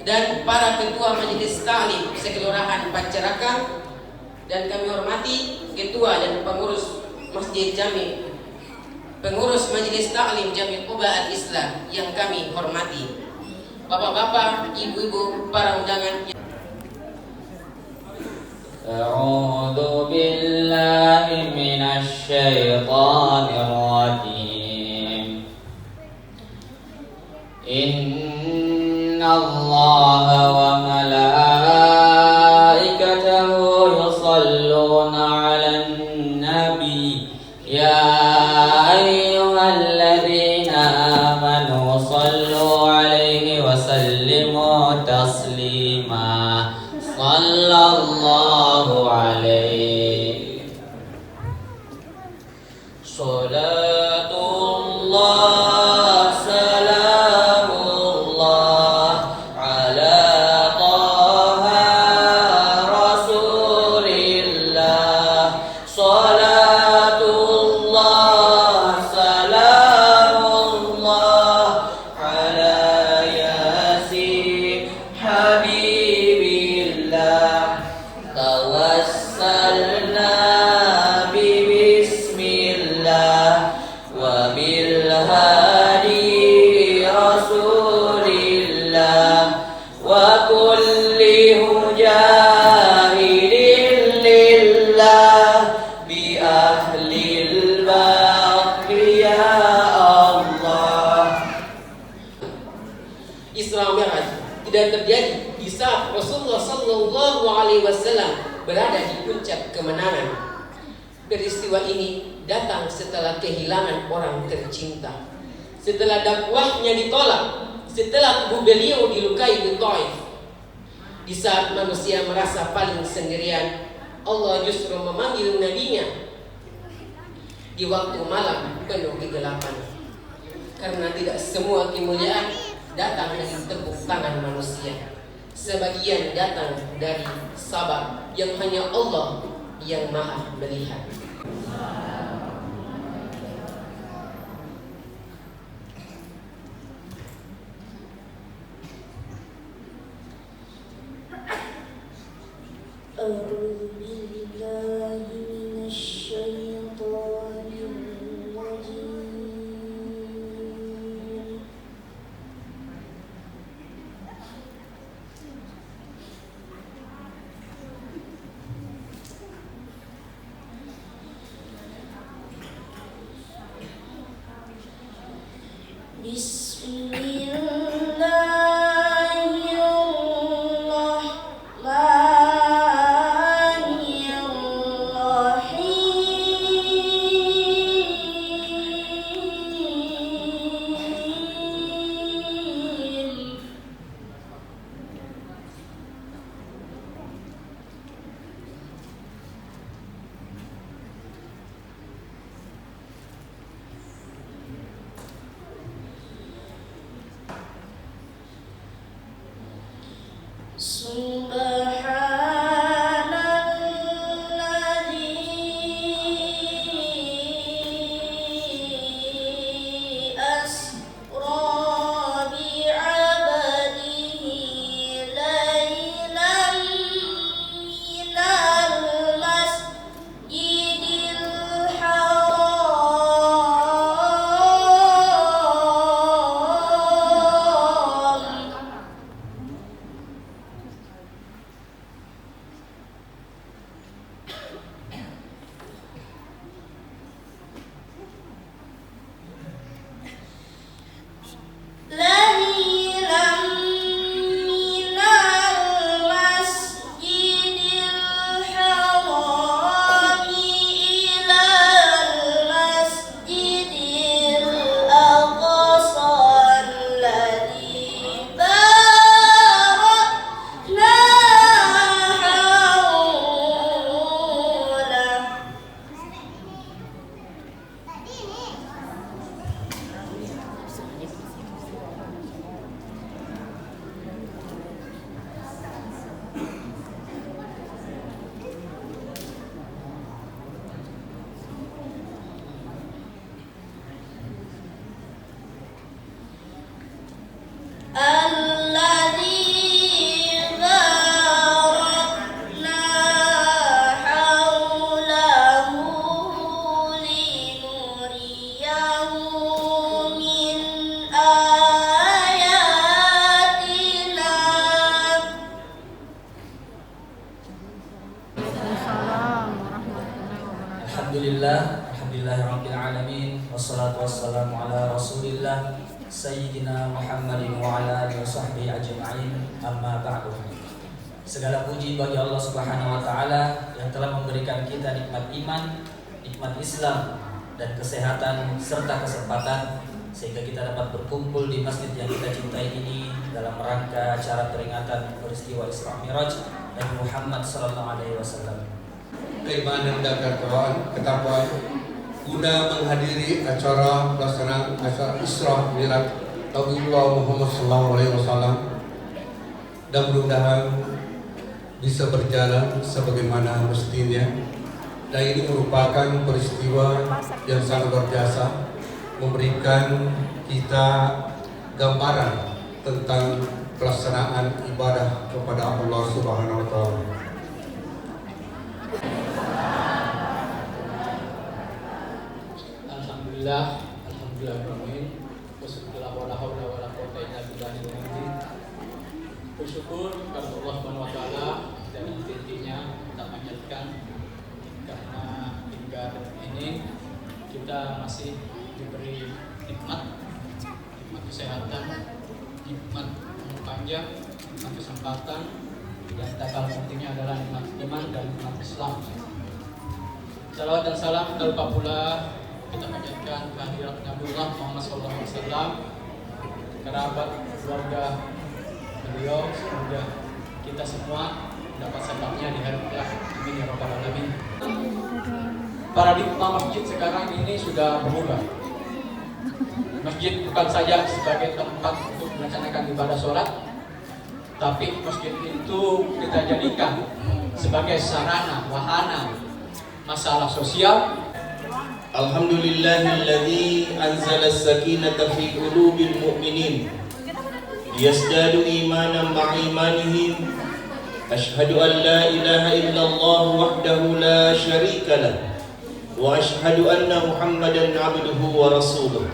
dan para ketua majelis taklim sekelurahan Pancaraka, dan kami hormati ketua dan pengurus Masjid Jami, pengurus majelis taklim Jami Quba Al-Islam yang kami hormati, bapak-bapak, ibu-ibu, para undangan. A'udzu billahi minasy syaithanir rajim. Innallaha wa malaikatahu yusholluna 'alan nabi ya ayyuhalladzina amanu shallu 'alaihi wa sallimu taslima. Sallallahu alaihi salatullah salamullah ala taha rasulillah. Salatullah salamullah ala yasin habibillah. Tawassalna bismillah wa bil hadi rasulillah wa kulli mujahidin lillah bi ahlil baqi ya Allah. Isra Mi'raj tidak terjadi di saat Rasulullah Sallallahu Alaihi Wasallam berada di puncak kemenangan. Peristiwa ini datang setelah kehilangan orang tercinta, setelah dakwahnya ditolak, setelah tubuh beliau dilukai di Taif. Di saat manusia merasa paling sendirian, Allah justru memanggil nabinya di waktu malam penuh kegelapan. Karena tidak semua kemuliaan datang dari tepuk tangan manusia. Sebagian datang dari sabar yang hanya Allah yang maha melihat. sahbihi ajma'in, amma ba'du. Segala puji bagi Allah Subhanahu wa taala yang telah memberikan kita nikmat iman, nikmat Islam dan kesehatan serta kesempatan sehingga kita dapat berkumpul di masjid yang kita cintai ini dalam rangka acara peringatan peristiwa Isra Mi'raj Nabi Muhammad sallallahu alaihi wasallam. Keimanan dan ketakwaan guna menghadiri acara pelaksanaan acara Isra Mi'raj Rasulullah Muhammad SAW, dan mudah-mudahan bisa berjalan sebagaimana mestinya. Dan ini merupakan peristiwa yang sangat luar biasa, memberikan kita gambaran tentang pelaksanaan ibadah kepada Allah Subhanahu wa taala. Alhamdulillah, alhamdulillah, wala haula wala quwwata illa billahil azim. Bersyukur kepada Allah Subhanahu wa taala dan intinya kita panjatkan karena hingga detik ini kita masih diberi nikmat kesehatan, nikmat umur panjang, nikmat kesempatan, yang tak kalah pentingnya adalah nikmat iman dan nikmat Islam. Salawat dan salam tak lupa pula kita panjatkan kehadirat Nabiullah Muhammad SAW, kerabat, keluarga beliau. Semoga kita semua dapat sebabnya di hari kelak. Amin ya rabbal alamin. Paradigma masjid sekarang ini sudah berubah. Masjid bukan saja sebagai tempat untuk melaksanakan ibadah sholat, tapi masjid itu kita jadikan sebagai sarana, wahana masalah sosial. Alhamdulillahilladzi anzala as-sakinata fi qulubil mu'minin liyazdadu imanan ma'a imanihim. Ashhadu an la ilaha illallah wahdahu la syarika lah wa ashhadu anna Muhammadan 'abduhu wa rasuluh.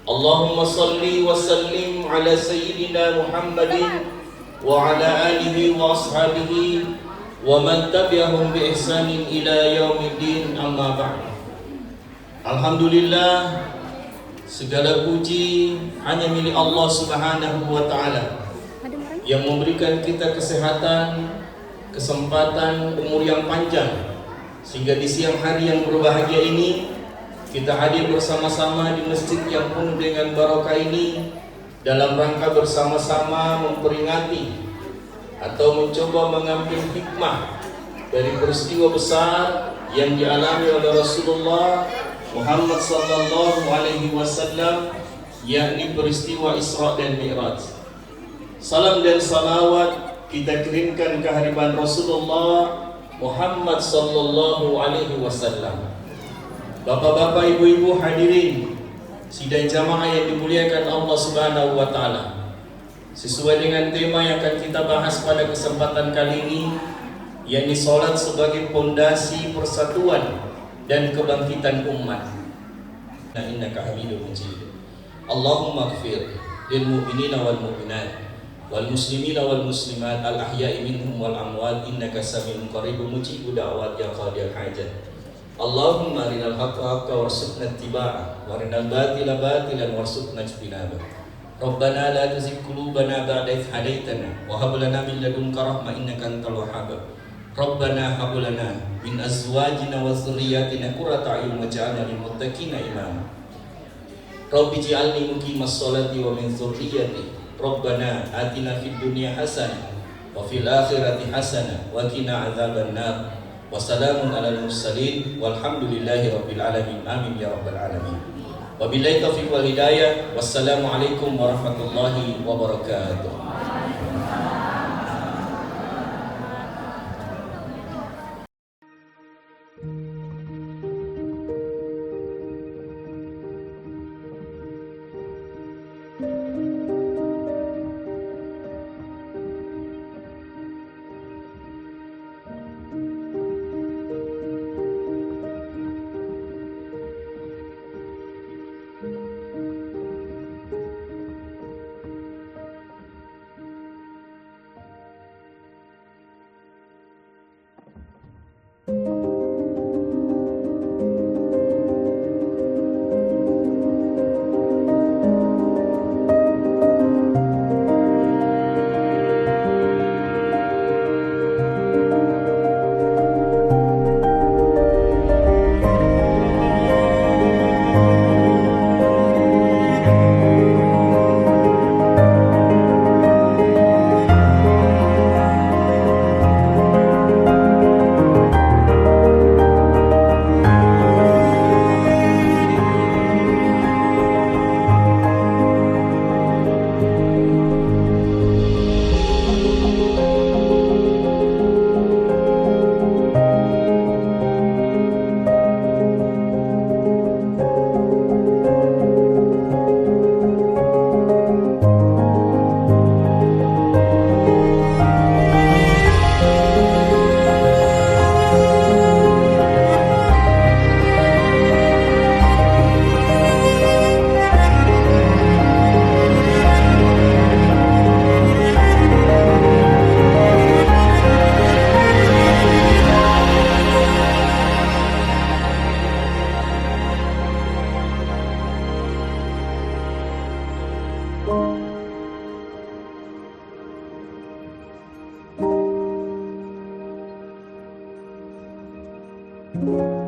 Allahumma salli wa sallim ala sayyidina Muhammadin wa ala alihi wa ashabihi wa man tabi'ahum bi ihsanin ila yaumiddin, amma ba'd. Alhamdulillah, segala puji hanya milik Allah Subhanahu wa taala yang memberikan kita kesehatan, kesempatan, umur yang panjang sehingga di siang hari yang berbahagia ini kita hadir bersama-sama di masjid yang penuh dengan barokah ini dalam rangka bersama-sama memperingati atau mencoba mengambil hikmah dari peristiwa besar yang dialami oleh Rasulullah Muhammad sallallahu alaihi wasallam, yakni peristiwa Isra dan Mi'raj. Salam dan salawat kita kirimkan kehadiran Rasulullah Muhammad sallallahu alaihi wasallam. Bapak-bapak, ibu-ibu hadirin sidang jamaah yang dimuliakan Allah Subhanahu wa taala. Sesuai dengan tema yang akan kita bahas pada kesempatan kali ini, yakni salat sebagai pondasi persatuan dan kebangkitan umat. Nah, innaka Hamidum Majid. Allahumma ighfir lil mu'minina wal mu'minat wal muslimina wal muslimat al ahya'i minhum wal amwat innaka sami'un qaribun mujibud da'wat ya qadiyal hajat. Allahumma arinal haqqa haqqa warzuqna ittiba'ah wa arinal batila batilan warzuqna ijtinabah. Rabbana la tuzigh qulubana ba'da idh hadaitana wa hab lana min ladunka rahmah innaka antal wahhab. Rabbana hab lana min azwajina wa dzurriyyatina qurrata a'yun waj'alna lil muttaqina imama. Rabbi ij'alni muqimas sholati wa min dzurriyyati. Rabbana atina fid dunya hasanah wa fil akhirati hasanah wa qina adzaban nar. Wassalamun alal mursalin walhamdulillahi rabbil alamin. Amin ya rabbal alamin. Wabillahi taufiq wal hidayah. Wassalamualaikum warahmatullahi wabarakatuh. Thank you.